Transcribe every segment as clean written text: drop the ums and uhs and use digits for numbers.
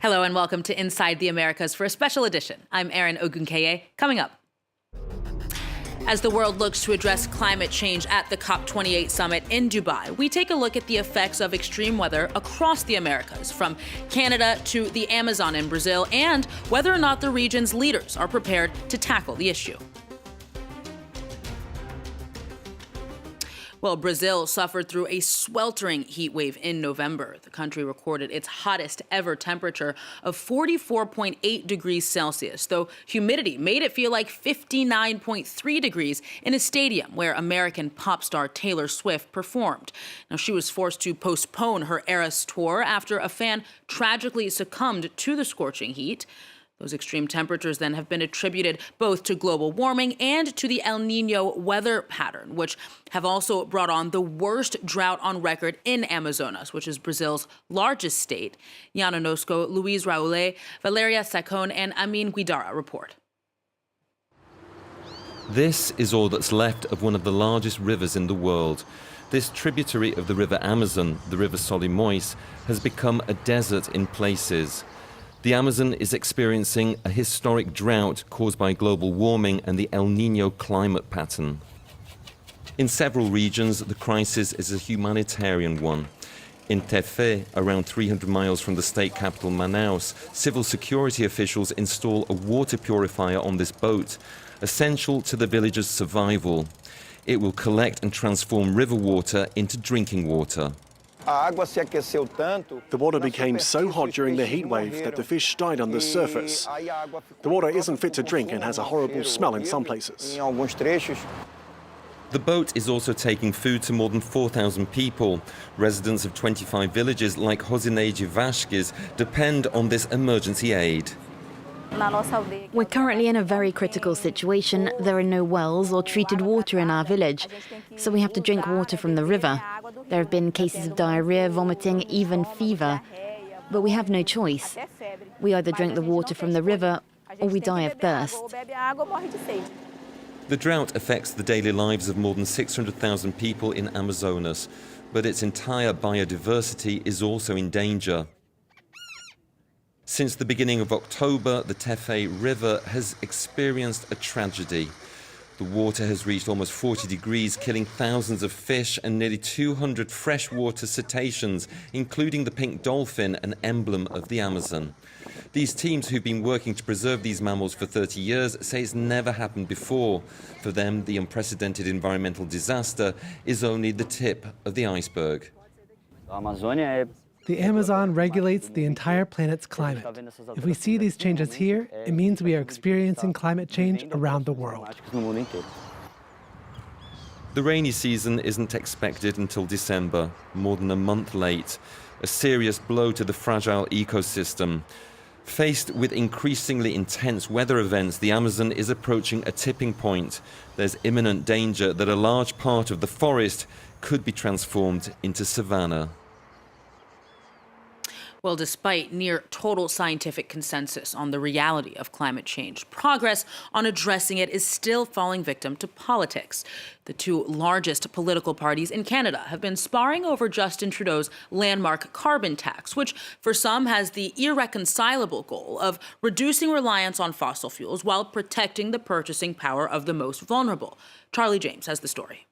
Hello and welcome to Inside the Americas for a special edition. I'm Erin Ogunkeye. Coming up, as the world looks to address climate change at the COP28 summit in Dubai, we take a look at the effects of extreme weather across the Americas, from Canada to the Amazon in Brazil, and whether or not the region's leaders are prepared to tackle the issue. Well, Brazil suffered through a sweltering heat wave in November. The country recorded its hottest ever temperature of 44.8 degrees Celsius, though humidity made it feel like 59.3 degrees in a stadium where American pop star Taylor Swift performed. Now, she was forced to postpone her Eras tour after a fan tragically succumbed to the scorching heat. Those extreme temperatures then have been attributed both to global warming and to the El Nino weather pattern, which have also brought on the worst drought on record in Amazonas, which is Brazil's largest state. Yana Nosco, Luis Raule, Valeria Sacon, and Amin Guidara report. This is all that's left of one of the largest rivers in the world. This tributary of the river Amazon, the river Solimões, has become a desert in places. The Amazon is experiencing a historic drought caused by global warming and the El Nino climate pattern. In several regions, the crisis is a humanitarian one. In Tefé, around 300 miles from the state capital Manaus, civil security officials install a water purifier on this boat, essential to the village's survival. It will collect and transform river water into drinking water. The water became so hot during the heat wave that the fish died on the surface. The water isn't fit to drink and has a horrible smell in some places. The boat is also taking food to more than 4,000 people. Residents of 25 villages like Rosineide Vasquez depend on this emergency aid. We're currently in a very critical situation. There are no wells or treated water in our village, so we have to drink water from the river. There have been cases of diarrhea, vomiting, even fever. But we have no choice. We either drink the water from the river or we die of thirst. The drought affects the daily lives of more than 600,000 people in Amazonas, but its entire biodiversity is also in danger. Since the beginning of October, the Tefé River has experienced a tragedy. The water has reached almost 40 degrees, killing thousands of fish and nearly 200 freshwater cetaceans, including the pink dolphin, an emblem of the Amazon. These teams who've been working to preserve these mammals for 30 years say it's never happened before. For them, the unprecedented environmental disaster is only the tip of the iceberg. The Amazon regulates the entire planet's climate. If we see these changes here, it means we are experiencing climate change around the world. The rainy season isn't expected until December, more than a month late, a serious blow to the fragile ecosystem. Faced with increasingly intense weather events, the Amazon is approaching a tipping point. There's imminent danger that a large part of the forest could be transformed into savanna. Well, despite near total scientific consensus on the reality of climate change, progress on addressing it is still falling victim to politics. The two largest political parties in Canada have been sparring over Justin Trudeau's landmark carbon tax, which for some has the irreconcilable goal of reducing reliance on fossil fuels while protecting the purchasing power of the most vulnerable. Charlie James has the story.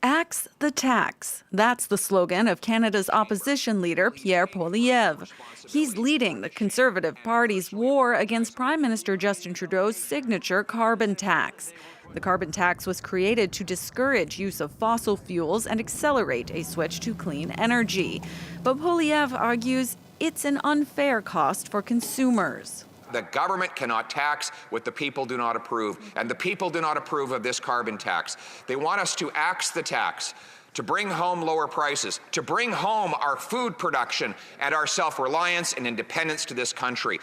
Axe the tax. That's the slogan of Canada's opposition leader, Pierre Poilievre. He's leading the Conservative Party's war against Prime Minister Justin Trudeau's signature carbon tax. The carbon tax was created to discourage use of fossil fuels and accelerate a switch to clean energy. But Poilievre argues it's an unfair cost for consumers. The government cannot tax what the people do not approve, and the people do not approve of this carbon tax. They want us to axe the tax, to bring home lower prices, to bring home our food production and our self-reliance and independence to this country.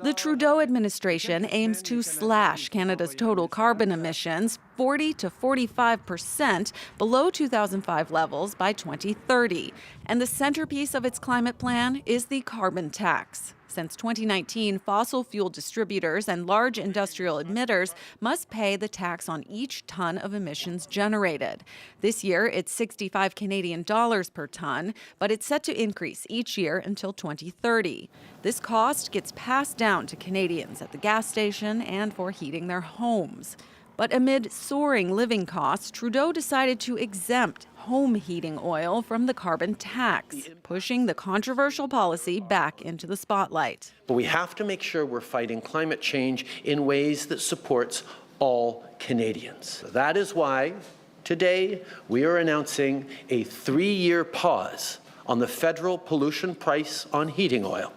The Trudeau administration aims to slash Canada's total carbon emissions, 40 to 45% below 2005 levels by 2030. And the centerpiece of its climate plan is the carbon tax. Since 2019, fossil fuel distributors and large industrial emitters must pay the tax on each ton of emissions generated. This year, it's 65 Canadian dollars per ton, but it's set to increase each year until 2030. This cost gets passed down to Canadians at the gas station and for heating their homes. But amid soaring living costs, Trudeau decided to exempt home heating oil from the carbon tax, pushing the controversial policy back into the spotlight. But we have to make sure we're fighting climate change in ways that supports all Canadians. That is why today we are announcing a 3-year pause on the federal pollution price on heating oil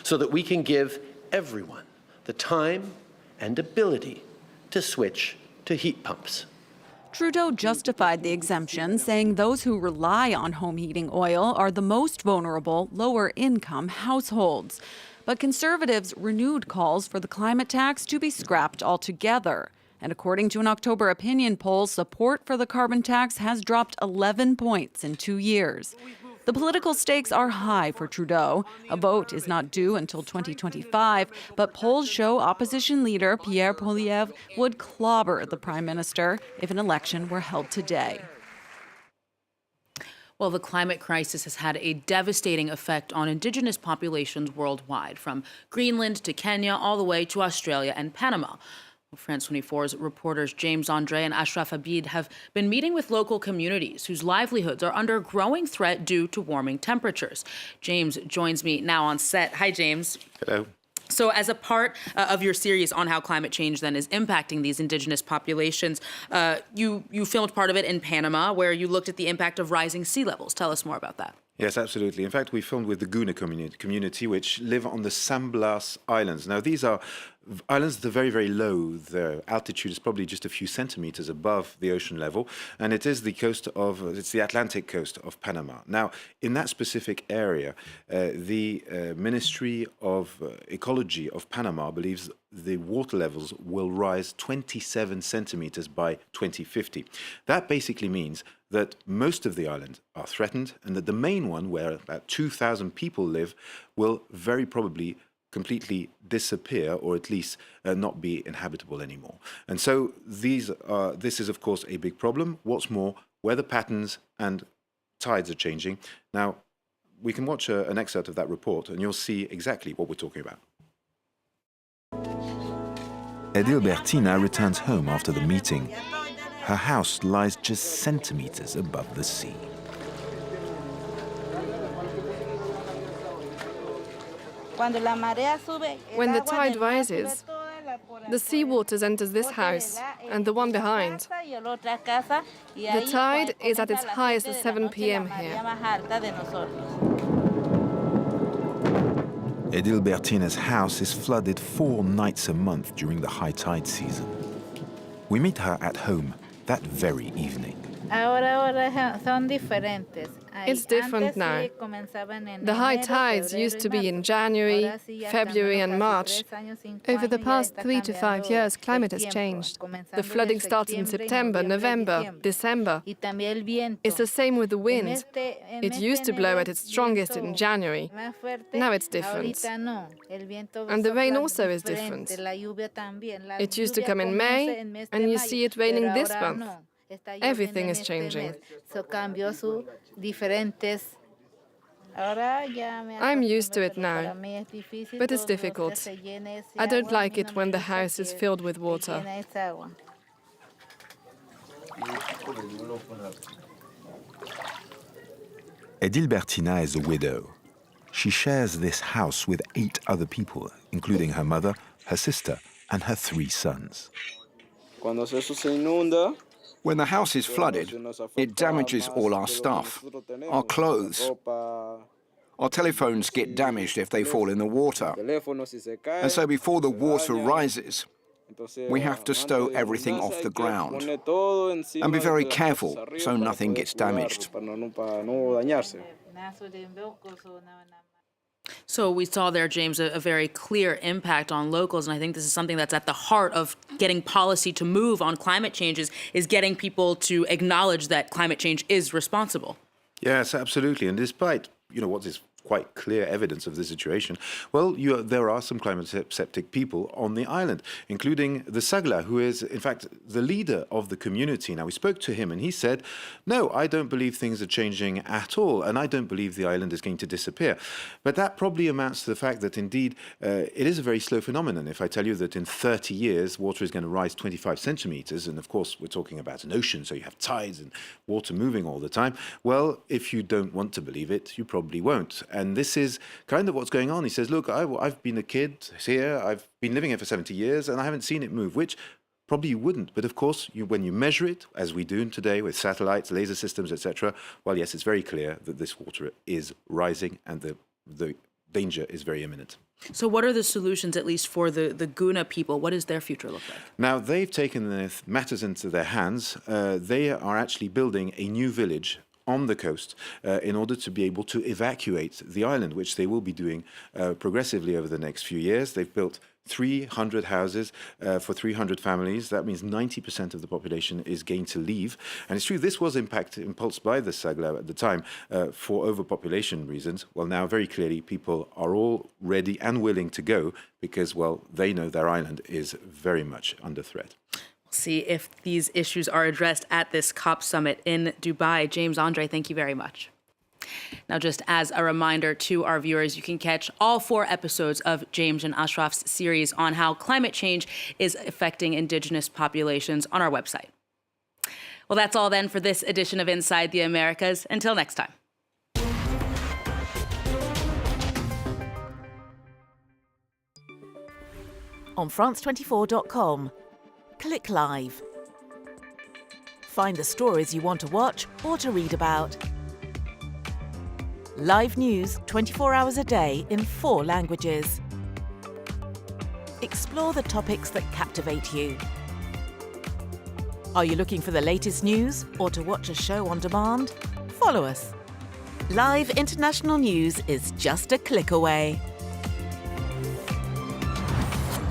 so that we can give everyone the time and ability to switch to heat pumps. Trudeau justified the exemption, saying those who rely on home heating oil are the most vulnerable, lower-income households. But Conservatives renewed calls for the climate tax to be scrapped altogether. And according to an October opinion poll, support for the carbon tax has dropped 11 points in 2 years. The political stakes are high for Trudeau. A vote is not due until 2025, but polls show opposition leader Pierre Poilievre would clobber the prime minister if an election were held today. Well, the climate crisis has had a devastating effect on Indigenous populations worldwide, from Greenland to Kenya, all the way to Australia and Panama. France 24's reporters James Andre and Ashraf Abid have been meeting with local communities whose livelihoods are under growing threat due to warming temperatures. James joins me now on set. Hi, James. Hello. So as a part of your series on how climate change then is impacting these indigenous populations, you filmed part of it in Panama, where you looked at the impact of rising sea levels. Tell us more about that. Yes, absolutely. In fact, we filmed with the Guna community, which live on the San Blas Islands. Now, these are islands that are very, very low. Their altitude is probably just a few centimeters above the ocean level, and it is it's the Atlantic coast of Panama. Now, in that specific area, the Ministry of Ecology of Panama believes the water levels will rise 27 centimeters by 2050. That basically means that most of the islands are threatened, and that the main one, where about 2,000 people live, will very probably completely disappear, or at least not be inhabitable anymore. And so this is, of course, a big problem. What's more, weather patterns and tides are changing. Now, we can watch an excerpt of that report, and you'll see exactly what we're talking about. Edilbertina returns home after the meeting. Her house lies just centimeters above the sea. When the tide rises, the sea waters enters this house and the one behind. The tide is at its highest at 7 p.m. here. Edilbertina's house is flooded 4 nights a month during the high tide season. We meet her at home that very evening. It's different now. The high tides used to be in January, February and March. Over the past 3 to 5 years, climate has changed. The flooding starts in September, November, December. It's the same with the wind. It used to blow at its strongest in January. Now it's different. And the rain also is different. It used to come in May, and you see it raining this month. Everything is changing. I'm used to it now, but it's difficult. I don't like it when the house is filled with water. Edilbertina is a widow. She shares this house with 8 other people, including her mother, her sister, and her 3 sons. When the house is flooded, it damages all our stuff, our clothes. Our telephones get damaged if they fall in the water. And so before the water rises, we have to stow everything off the ground and be very careful so nothing gets damaged. So we saw there, James, a very clear impact on locals. And I think this is something that's at the heart of getting policy to move on climate changes, is getting people to acknowledge that climate change is responsible. Yes, absolutely. And despite, what is quite clear evidence of the situation, well, there are some climate-sceptic people on the island, including the Sagla, who is, in fact, the leader of the community. Now, we spoke to him, and he said, no, I don't believe things are changing at all, and I don't believe the island is going to disappear. But that probably amounts to the fact that, indeed, it is a very slow phenomenon. If I tell you that in 30 years, water is going to rise 25 centimeters, and of course, we're talking about an ocean, so you have tides and water moving all the time, well, if you don't want to believe it, you probably won't. And this is kind of what's going on. He says, look, I've been a kid here, I've been living here for 70 years, and I haven't seen it move, which probably you wouldn't. But of course, when you measure it, as we do today with satellites, laser systems, etc., well, yes, it's very clear that this water is rising and the danger is very imminent. So what are the solutions, at least for the Guna people? What does their future look like? Now, they've taken their matters into their hands. They are actually building a new village on the coast in order to be able to evacuate the island, which they will be doing progressively over the next few years. They've built 300 houses for 300 families. That means 90% of the population is going to leave. And it's true, this was impulsed by the Sagla at the time for overpopulation reasons. Well, now very clearly people are all ready and willing to go because, well, they know their island is very much under threat. See if these issues are addressed at this COP summit in Dubai. James, Andre, thank you very much. Now, just as a reminder to our viewers, you can catch all 4 episodes of James and Ashraf's series on how climate change is affecting indigenous populations on our website. Well, that's all then for this edition of Inside the Americas. Until next time. On France24.com. Click Live. Find the stories you want to watch or to read about. Live news 24 hours a day in 4 languages. Explore the topics that captivate you. Are you looking for the latest news or to watch a show on demand? Follow us. Live international news is just a click away.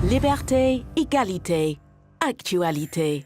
Liberté, égalité, actualité.